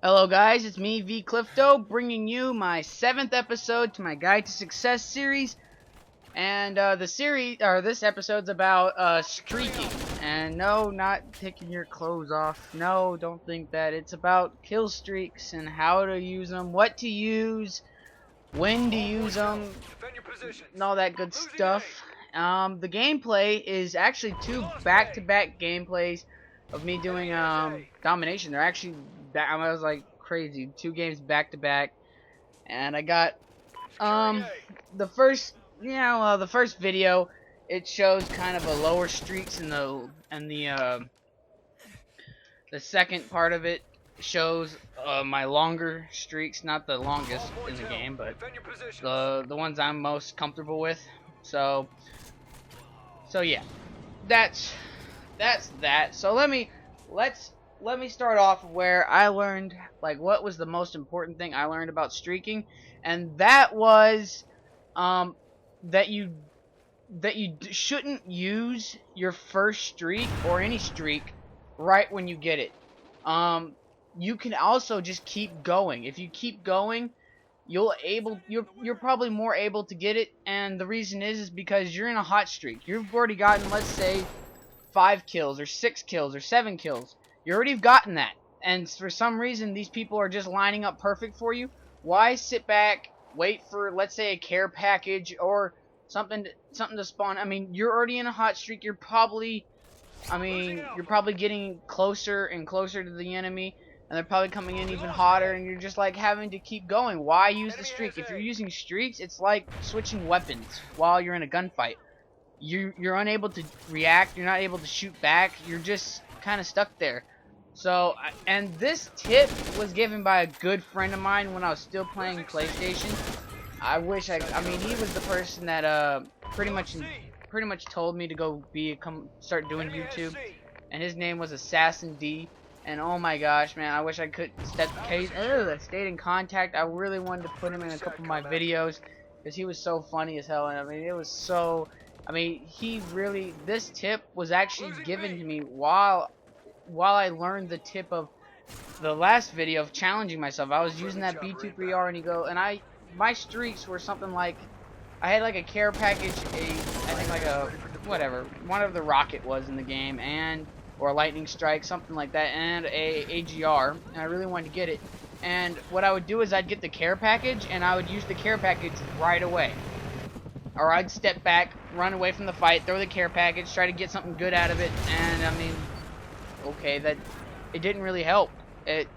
Hello guys, it's me vKlifto bringing you my 7th episode to my Guide to Success series. And this episode's about streaking. And no, not taking your clothes off. No, don't think that. It's about kill streaks and how to use them, what to use, when to use them, and all that good stuff. The gameplay is actually two back-to-back gameplays of me doing domination. They're actually I was like crazy, 2 games back-to-back, and I got the first the first video. It shows kind of a lower streaks in the second part of it shows my longer streaks, not the longest in the game, but the ones I'm most comfortable with. So yeah, that's that. So let me start off where I learned, like, what was the most important thing I learned about streaking, and that was that you shouldn't use your first streak or any streak right when you get it. You can also just keep going. If you keep going, you're probably more able to get it, and the reason is because you're in a hot streak. You've already gotten, let's say, 5 kills or 6 kills or 7 kills. You already have gotten that, and for some reason these people are just lining up perfect for you. Why sit back, wait for, let's say, a care package or something to spawn? I mean, you're already in a hot streak. You're probably getting closer and closer to the enemy, and they're probably coming in even hotter, and you're just like having to keep going. Why use the streak? If you're using streaks, it's like switching weapons while you're in a gunfight. You're unable to react. You're not able to shoot back. You're just kind of stuck there. So, and this tip was given by a good friend of mine when I was still playing PlayStation. I mean, he was the person that pretty much told me to go start doing YouTube, and his name was Assassin D. And oh my gosh, man, I wish I could stayed in contact. I really wanted to put him in a couple of my videos because he was so funny as hell. And I mean, this tip was actually given to me while I learned the tip of the last video of challenging myself. I was using that B23R, and my streaks were something like, I had like a care package, I think like a whatever, one of the rocket was in the game, or a lightning strike, something like that, and a AGR, and I really wanted to get it. And what I would do is I'd get the care package, and I would use the care package right away. Or I'd step back, run away from the fight, throw the care package, try to get something good out of it, and I mean, okay, it didn't really help.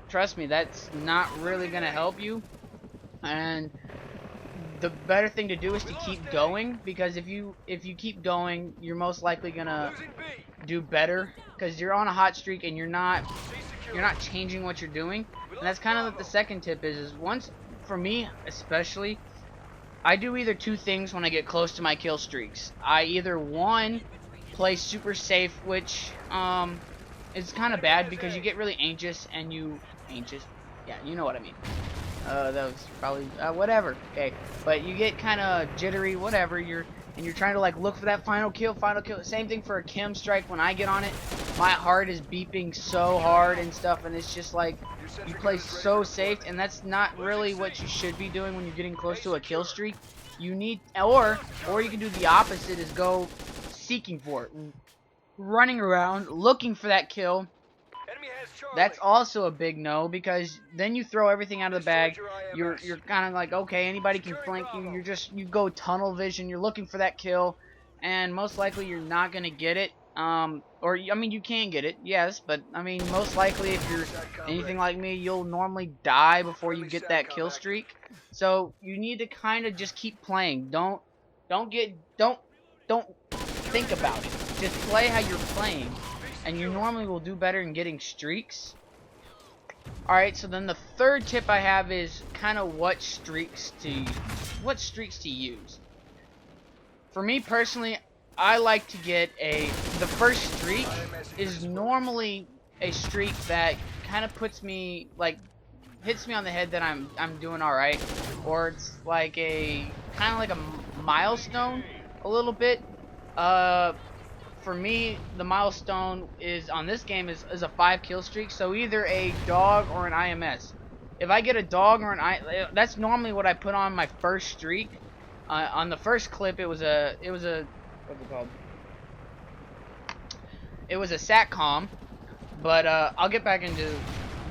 Trust me, that's not really gonna help you. And the better thing to do is to keep going, because if you keep going, you're most likely gonna do better, because you're on a hot streak and you're not changing what you're doing. And that's kind of what the second tip is for me especially, I do either 2 things when I get close to my kill streaks. I either, one, play super safe, which is kind of bad because you get really anxious, yeah, you know what I mean. That was probably whatever. Okay, but you get kind of jittery, whatever. You're trying to like look for that final kill. Same thing for a chem strike. When I get on it, my heart is beeping so hard and stuff, and it's just like you play so safe, and that's not really what you should be doing when you're getting close to a kill streak. You need, or you can do the opposite, is go seeking for it, running around looking for that kill. That's also a big no, because then you throw everything out of the bag. You're kind of like, okay, anybody can flank you. You go tunnel vision. You're looking for that kill, and most likely you're not gonna get it. Or I mean, you can get it, yes, but I mean, most likely if you're anything like me, you'll normally die before you get that kill streak. So you need to kind of just keep playing. Don't think about it. Just play how you're playing, and you normally will do better in getting streaks. Alright, so then the third tip I have is kind of what streaks to use. For me personally, I like to get the first streak is normally a streak that kind of puts me, like, hits me on the head that I'm doing alright, or it's like kind of like a milestone a little bit. for me, the milestone is on this game is a 5 kill streak. So either a dog or an IMS. If I get a dog or that's normally what I put on my first streak. On the first clip, it was a what's it called? It was a satcom, but I'll get back into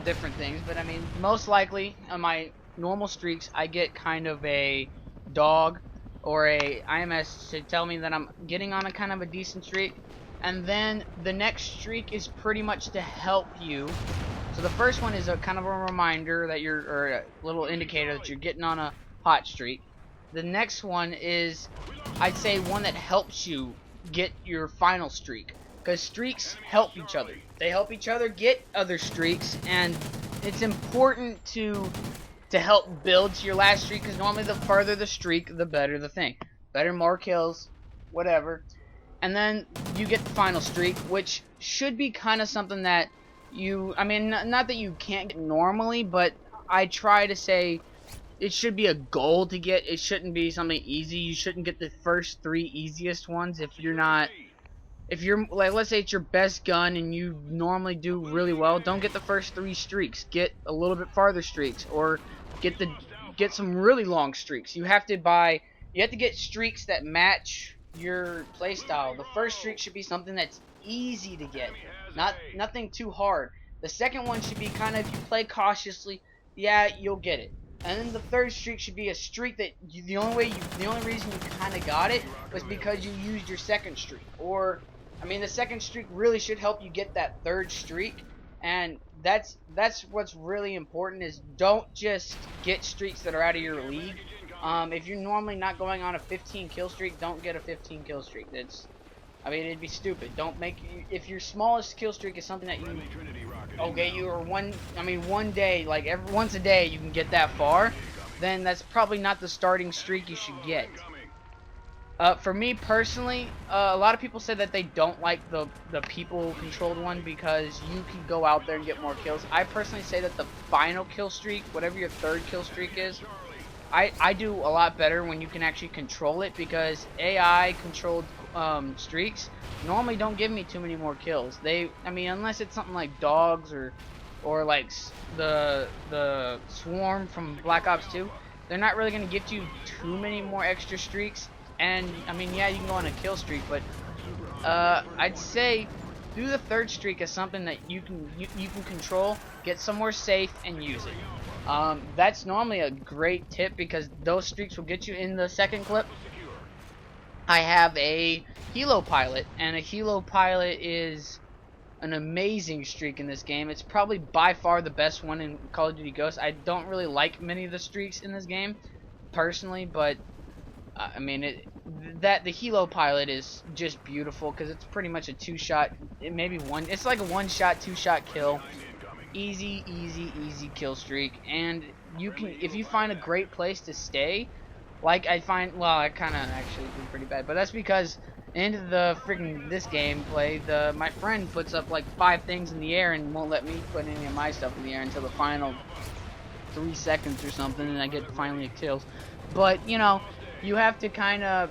different things. But I mean, most likely on my normal streaks, I get kind of a dog or a IMS to tell me that I'm getting on a kind of a decent streak, and then the next streak is pretty much to help you. So the first one is a kind of a reminder that you're, or a little indicator that you're getting on a hot streak. The next one is, I'd say, one that helps you get your final streak, because streaks help each other. They help each other get other streaks, and it's important to help build to your last streak, because normally the further the streak, the better the thing. Better, more kills, whatever. And then you get the final streak, which should be kind of something that you, I mean, not that you can't get normally, but I try to say it should be a goal to get. It shouldn't be something easy. You shouldn't get the first 3 easiest ones if you're not, if you're, like, let's say it's your best gun and you normally do really well, don't get the first 3 streaks. Get a little bit farther streaks, or get some really long streaks. You have to get streaks that match your playstyle. The first streak should be something that's easy to get, nothing too hard. The second one should be kind of, if you play cautiously, yeah, you'll get it. And then the third streak should be a streak that the only reason you kind of got it was because you used your second streak. Or, I mean, the second streak really should help you get that third streak. And that's what's really important, is don't just get streaks that are out of your league. If you're normally not going on a 15 kill streak, don't get a 15 kill streak. I mean, it'd be stupid. Don't make, if your smallest kill streak is something that you or one day, like once a day you can get that far, then that's probably not the starting streak you should get. For me personally, a lot of people say that they don't like the people controlled one because you can go out there and get more kills. I personally say that the final kill streak, whatever your third kill streak is, I do a lot better when you can actually control it, because AI controlled streaks normally don't give me too many more kills. I mean, unless it's something like dogs or like the swarm from Black Ops 2, they're not really going to give you too many more extra streaks. And I mean, yeah, you can go on a kill streak, but I'd say do the third streak as something that you can control, get somewhere safe, and use it. That's normally a great tip, because those streaks will get you. In the second clip, I have a helo pilot, and a helo pilot is an amazing streak in this game. It's probably by far the best one in Call of Duty Ghosts. I don't really like many of the streaks in this game personally, but I mean, the helo pilot is just beautiful, because it's pretty much a 2-shot, it's like a 1-shot, 2-shot kill. Easy kill streak. And you can, if you find a great place to stay, like I kind of actually do pretty bad, but that's because into the freaking this gameplay, my friend puts up like 5 things in the air and won't let me put any of my stuff in the air until the final 3 seconds or something, and I get finally kills. But you know, you have to kind of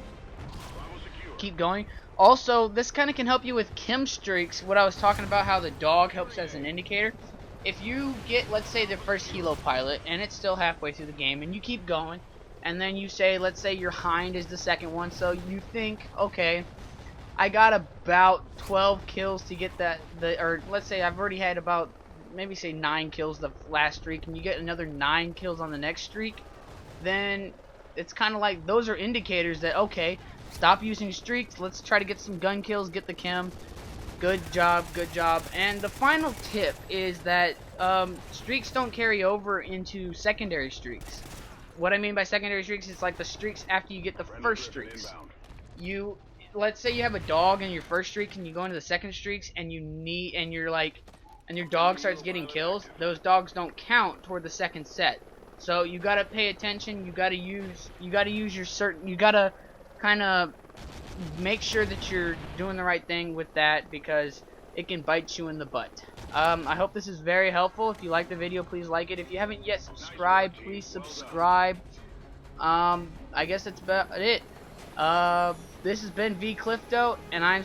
keep going. Also, this kind of can help you with chem streaks. What I was talking about, how the dog helps as an indicator. If you get, let's say, the first helo pilot, and it's still halfway through the game, and you keep going, and then you say, let's say your hind is the second one, so you think, okay, I got about 12 kills to get or let's say I've already had about, maybe say 9 kills the last streak, and you get another 9 kills on the next streak, then it's kind of like, those are indicators that, okay, stop using streaks, let's try to get some gun kills, get the chem. Good job. And the final tip is that streaks don't carry over into secondary streaks. What I mean by secondary streaks is like the streaks after you get the first streaks. Let's say you have a dog in your first streak, and you go into the second streaks, and your dog starts getting kills. Those dogs don't count toward the second set. So you gotta pay attention. You gotta kind of make sure that you're doing the right thing with that, because it can bite you in the butt. I hope this is very helpful. If you like the video, please like it. If you haven't yet subscribed, please subscribe. I guess that's about it. This has been vKlifto, and I'm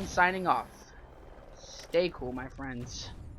signing off. Stay cool, my friends.